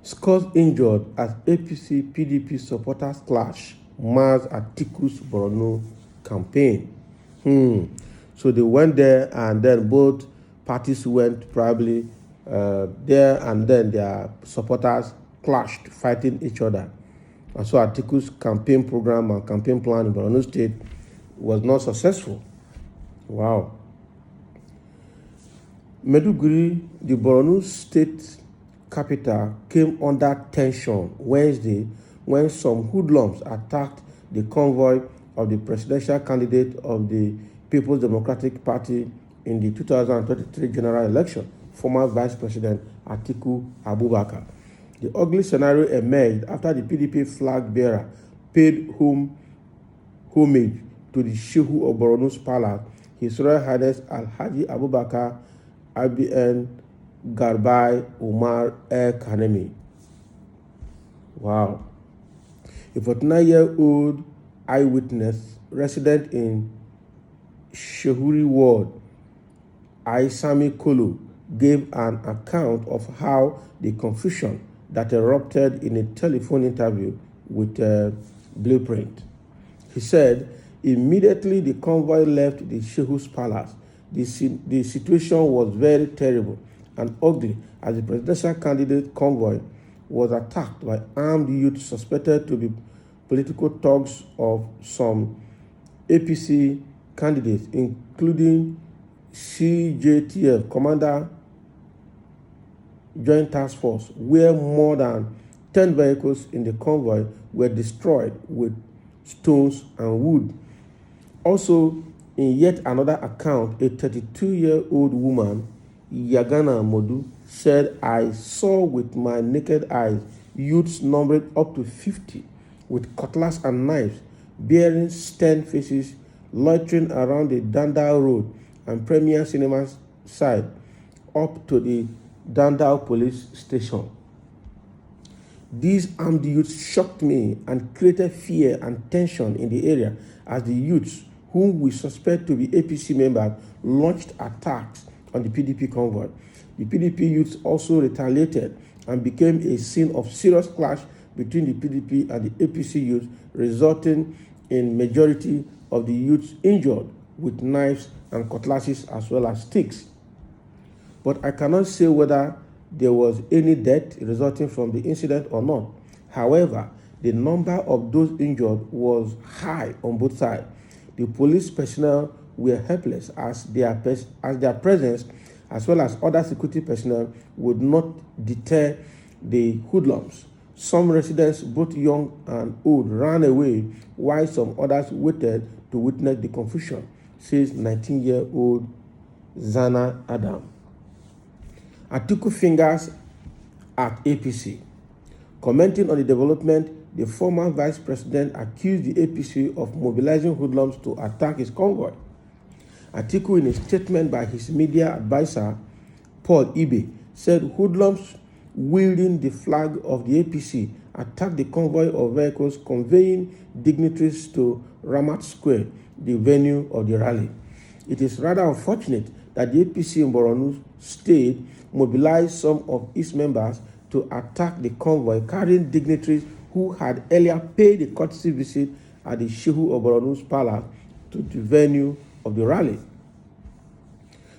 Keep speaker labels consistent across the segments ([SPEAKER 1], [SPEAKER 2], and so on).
[SPEAKER 1] Scores injured as APC-PDP supporters clash mars Atiku'S Bornu campaign. So they went there and then both parties went probably there and then their supporters clashed, fighting each other. And so Atiku'S campaign program and campaign plan in Borno State was not successful. Wow. Maiduguri, the Borno State capital, came under tension Wednesday when some hoodlums attacked the convoy of the presidential candidate of the People's Democratic Party in the 2023 general election, former Vice President Atiku Abubakar. The ugly scenario emerged after the PDP flag bearer paid homage to the Shehu of Borno's palace, His Royal Highness Alhaji Abubakar IBN Garbai Umar El Kanemi. Wow. A 49-year-old eyewitness resident in Shehuri Ward, Aisami Kolo, gave an account of how the confusion that erupted in a telephone interview with Blueprint. He said, immediately the convoy left the Shehu's palace, the situation was very terrible and ugly as the presidential candidate convoy was attacked by armed youth suspected to be political thugs of some APC candidates, including CJTF Commander Joint Task Force, where more than 10 vehicles in the convoy were destroyed with stones and wood. Also, in yet another account, a 32-year-old woman, Yagana Modu, said, I saw with my naked eyes youths numbered up to 50 with cutlass and knives, bearing stern faces, loitering around the Dandao Road and Premier Cinema's side up to the Dandao police station. These armed youths shocked me and created fear and tension in the area as the youths, whom we suspect to be APC members, launched attacks on the PDP convoy. The PDP youths also retaliated and became a scene of serious clash between the PDP and the APC youths, resulting in majority of the youths injured with knives and cutlasses as well as sticks. But I cannot say whether there was any death resulting from the incident or not. However, the number of those injured was high on both sides. The police personnel were helpless as their presence, as well as other security personnel, would not deter the hoodlums. Some residents, both young and old, ran away, while some others waited to witness the confusion, says 19-year-old Zana Adam. Atiku fingers at APC. Commenting on the development, the former vice president accused the APC of mobilizing hoodlums to attack his convoy. Atiku, in a statement by his media advisor, Paul Ibe, said hoodlums wielding the flag of the APC attacked the convoy of vehicles conveying dignitaries to Ramat Square, the venue of the rally. It is rather unfortunate that the APC in Borno State mobilized some of its members to attack the convoy carrying dignitaries who had earlier paid a courtesy visit at the Shehu of Borno's palace to the venue of the rally.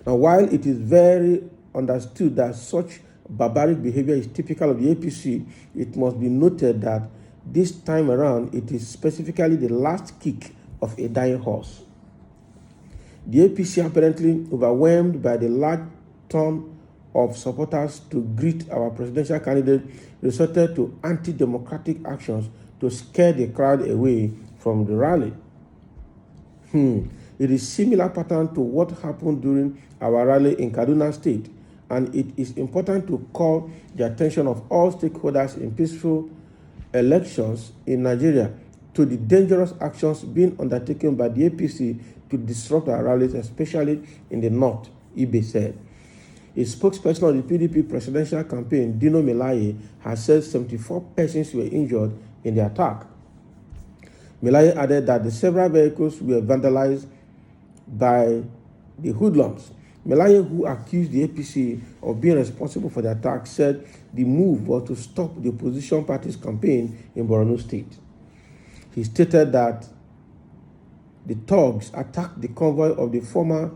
[SPEAKER 1] Now, while it is very understood that such barbaric behavior is typical of the APC, it must be noted that this time around it is specifically the last kick of a dying horse. The APC, apparently overwhelmed by the large turn of supporters to greet our presidential candidate, resorted to anti-democratic actions to scare the crowd away from the rally. It is similar pattern to what happened during our rally in Kaduna State, and it is important to call the attention of all stakeholders in peaceful elections in Nigeria to the dangerous actions being undertaken by the APC to disrupt our rallies, especially in the north, Ibe said. A spokesperson of the PDP presidential campaign, Dino Melaye, has said 74 persons were injured in the attack. Melaye added that the several vehicles were vandalized by the hoodlums. Melaye, who accused the APC of being responsible for the attack, said the move was to stop the opposition party's campaign in Bornu State. He stated that the thugs attacked the convoy of the former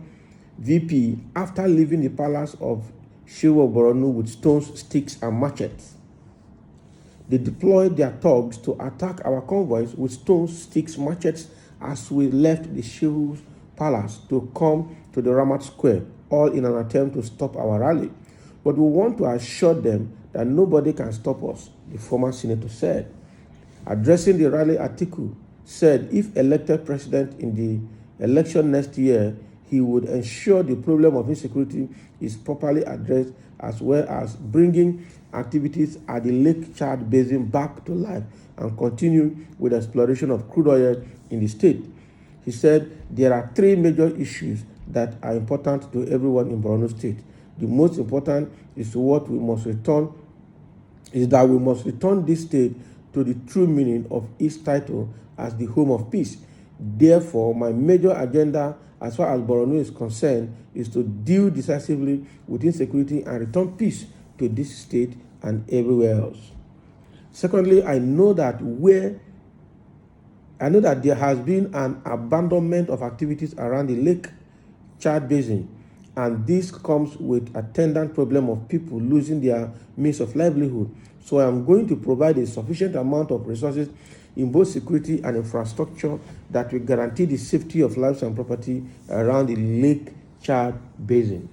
[SPEAKER 1] VP after leaving the palace of Shehu Bornu with stones, sticks, and machetes. They deployed their thugs to attack our convoys with stones, sticks, machetes as we left the Shehu's palace to come to the Ramat Square, all in an attempt to stop our rally. But we want to assure them that nobody can stop us, the former senator said. Addressing the rally, Atiku said if elected president in the election next year, he would ensure the problem of insecurity is properly addressed, as well as bringing activities at the Lake Chad Basin back to life and continue with exploration of crude oil in the state. He said there are three major issues that are important to everyone in Borno State. The most important is that we must return this state to the true meaning of its title as the home of peace. Therefore, my major agenda as far as Borno is concerned is to deal decisively with insecurity and return peace to this state and everywhere else. Secondly, I know that there has been an abandonment of activities around the Lake Chad Basin, and this comes with attendant problem of people losing their means of livelihood. So I am going to provide a sufficient amount of resources in both security and infrastructure that will guarantee the safety of lives and property around the Lake Chad Basin.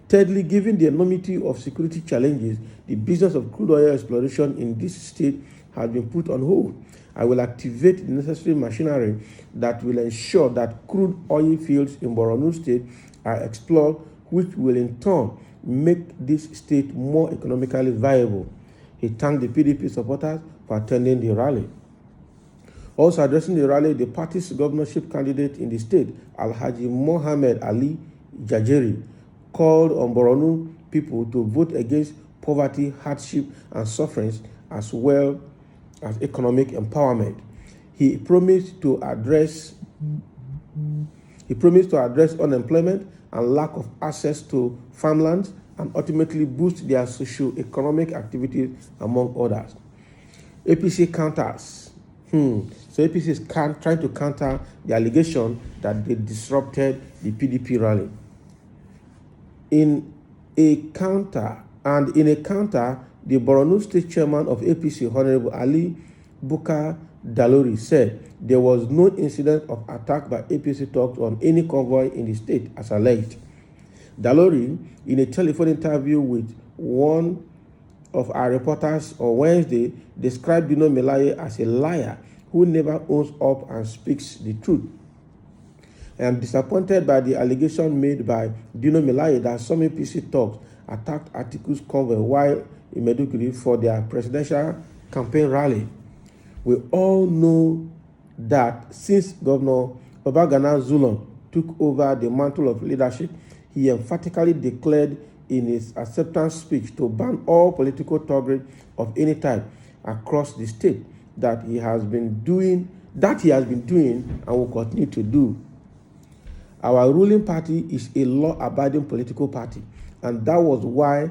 [SPEAKER 1] Thirdly, given the enormity of security challenges, the business of crude oil exploration in this state has been put on hold. I will activate the necessary machinery that will ensure that crude oil fields in Borno State are explored, which will in turn make this state more economically viable. He thanked the PDP supporters for attending the rally. Also addressing the rally, the party's governorship candidate in the state, Alhaji Mohammed Ali Jajeri, called on Borno people to vote against poverty, hardship, and sufferings, as well as economic empowerment. He promised to address unemployment and lack of access to farmlands and ultimately boost their socio-economic activities, among others. APC counters. So APC is trying to counter the allegation that they disrupted the PDP rally. In a counter, the Borno State Chairman of APC, Honorable Ali Bukar Dalori, said there was no incident of attack by APC thugs on any convoy in the state, as alleged. Dalori, in a telephone interview with one of our reporters on Wednesday, described Dino Melaye as a liar who never owns up and speaks the truth. I am disappointed by the allegation made by Dino Melaye that some APC thugs attacked Atiku'S convoy while in Maiduguri for their presidential campaign rally. We all know that since Governor Babagana Zulum took over the mantle of leadership, he emphatically declared in his acceptance speech to ban all political thuggery of any type across the state that he has been doing and will continue to do. Our ruling party is a law-abiding political party, and that was why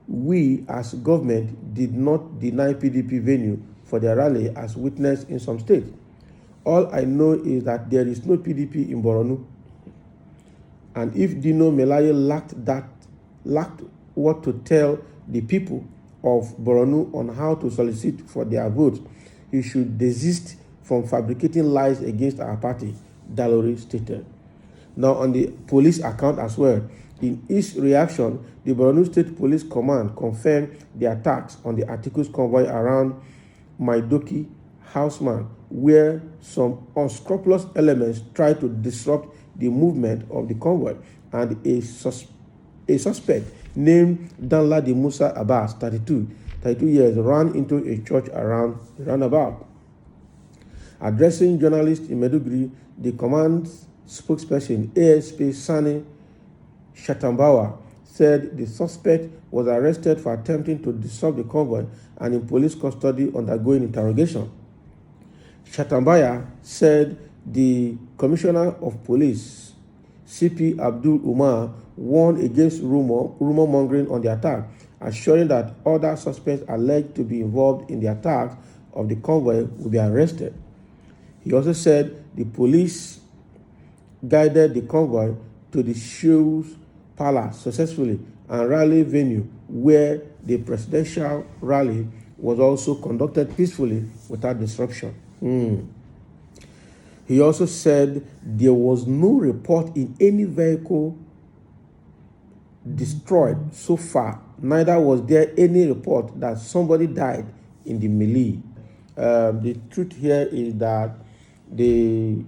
[SPEAKER 1] we as government did not deny PDP venue for their rally as witnessed in some states. All I know is that there is no PDP in Borno, and if Dino Melaye lacked what to tell the people of Borno on how to solicit for their votes, he should desist from fabricating lies against our party, Dalori stated. Now, on the police account as well, in its reaction, the Borno State Police Command confirmed the attacks on the Atiku'S convoy around Maidoki Houseman, where some unscrupulous elements tried to disrupt the movement of the convoy, and a suspect named Danladi Musa Abbas, 32 years, ran into a church around the roundabout. Addressing journalists in Maiduguri, the command's spokesperson, ASP Sani Shatambawa, said the suspect was arrested for attempting to disrupt the convoy and in police custody undergoing interrogation. Shatambaya said the Commissioner of Police, CP Abdul Umar, warned against rumor mongering on the attack, assuring that other suspects alleged to be involved in the attack of the convoy will be arrested. He also said the police guided the convoy to the Shew's Palace successfully and rally venue where the presidential rally was also conducted peacefully without disruption. He also said there was no report in any vehicle destroyed so far. Neither was there any report that somebody died in the melee. The truth here is that the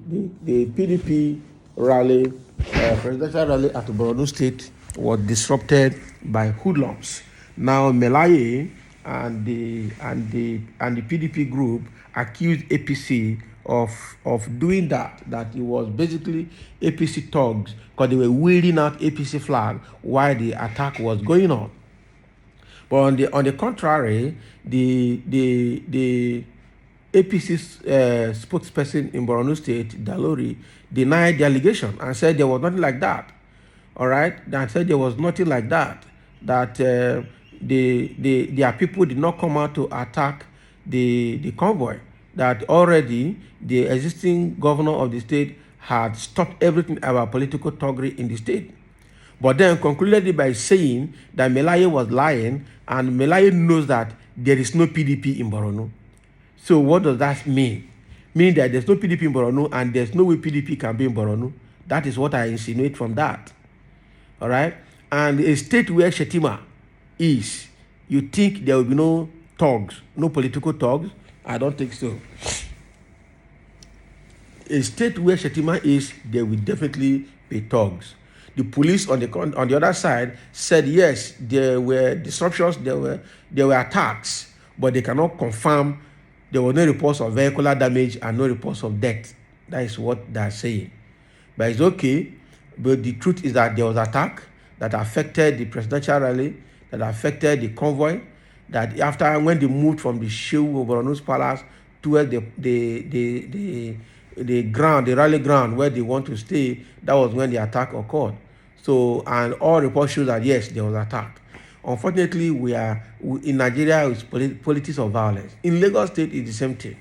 [SPEAKER 1] PDP rally, presidential rally at Bornu State, was disrupted by hoodlums. Now Melaye and the PDP group accused APC of doing that it was basically APC thugs because they were waving out APC flag while the attack was going on. But on the contrary, the APC spokesperson in Borno State, Dalori, denied the allegation and said there was nothing like that. All right, and said there was nothing like that. That their people did not come out to attack the convoy. That already the existing governor of the state had stopped everything about political thuggery in the state. But then concluded it by saying that Melaye was lying, and Melaye knows that there is no PDP in Borno. So what does that mean? Meaning that there's no PDP in Borno and there's no way PDP can be in Borno. That is what I insinuate from that. All right? And a state where Shetima is, you think there will be no thugs, no political thugs? I don't think so. A state where Shetima is, there will definitely be thugs. The police on the other side said yes, there were disruptions, there were attacks, but they cannot confirm there were no reports of vehicular damage and no reports of death. That is what they are saying. But it's okay. But the truth is that there was attack that affected the presidential rally, that affected the convoy, that after when they moved from the Shehu Bornu's palace towards the ground, the rally ground where they want to stay, that was when the attack occurred. So, and all reports show that yes, there was attack. Unfortunately, in Nigeria, it's politics of violence. In Lagos State, it's the same thing.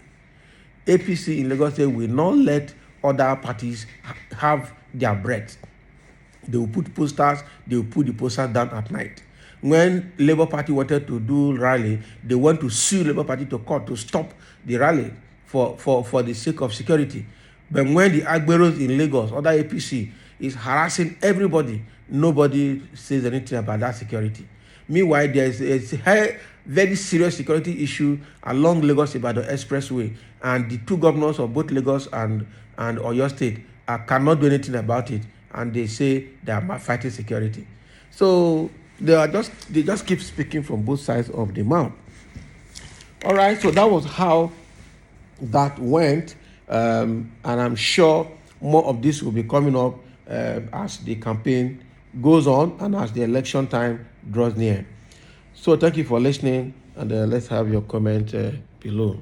[SPEAKER 1] APC in Lagos State will not let other parties have their breath. They will put posters, they will put the posters down at night. When Labour Party wanted to do rally, they want to sue Labour Party to court to stop the rally for the sake of security. But when the Agberos in Lagos, other APC, is harassing everybody, nobody says anything about that security. Meanwhile, there's a very serious security issue along Lagos-Ibadan Expressway, and the two governors of both Lagos and Oyo State cannot do anything about it, and they say they are fighting security. So they just keep speaking from both sides of the mouth. All right, so that was how that went, and I'm sure more of this will be coming up as the campaign goes on and as the election time draws near. So thank you for listening, and let's have your comment below.